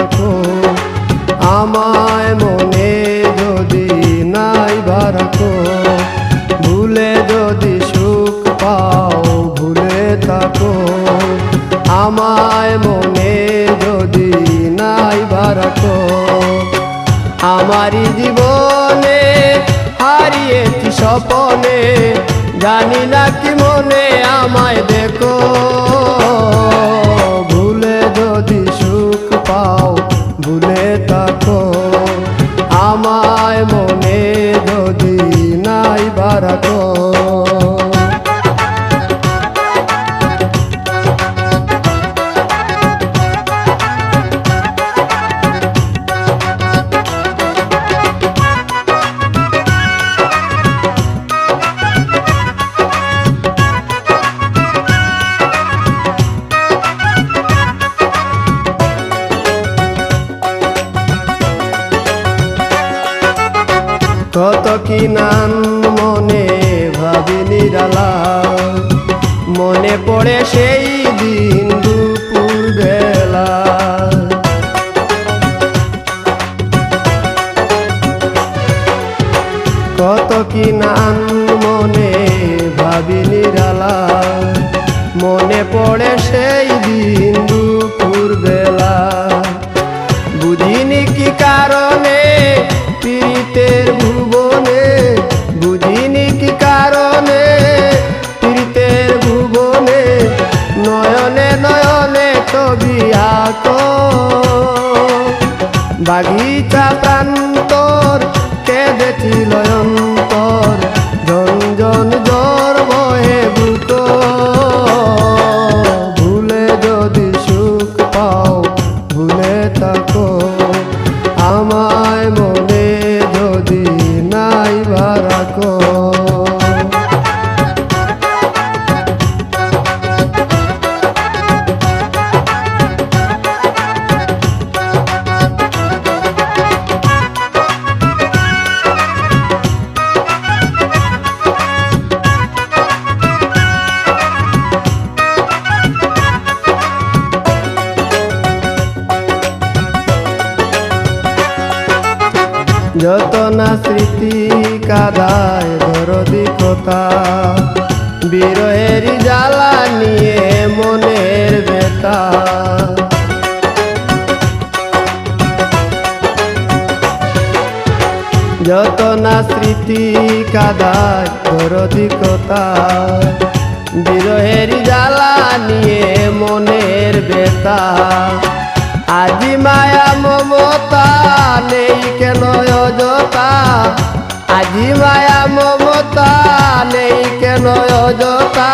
রাখো, আমায় মনে যদি নাই রাখো, ভুলে যদি সুখ পাও ভুলে থাকো, আমায় মনে যদি নাই রাখো। আমারই জীবনে হারিয়েছি স্বপনে, জানি না কি মনে আমায় দেখো, ভুলে যদি সুখ পাও ভুলে থাকো, আমায় মনে যদি নাই রাখো। কত কি নাম মনে ভাবি নিরালা, মনে পড়ে সেই দিন দুপুর বেলা। কত কি নাম মনে ভাবি নিরালা, মনে পড়ে সেই দিন দুপুর বেলা। বুঝিনি কি কারণে পীড়িতের ভুবনে, বুঝিনি কি কারণে পীড়িতের ভুবনে, নয়নে নয়নে ছবি আঁকো, বাগিচা প্রান্তর কেঁদেছিল অন্তর, ঝনঝন জ্বর বহে বুটো, ভুলে যদি সুখ পাও ভুলে থাকো, আমায় মনে যদি নাই রাখো। যত না স্মৃতি কাদায় দরদি কথা, বিরহের জ্বালা নিয়ে মনের ব্যথা। যত না স্মৃতি কাদায় দরদি কথা, বিরহের জ্বালা নিয়ে মনের ব্যথা। আজি মায়া মমতা নেই কেন অযথা, আজি মায়া মমতা নেই কেন অযথা,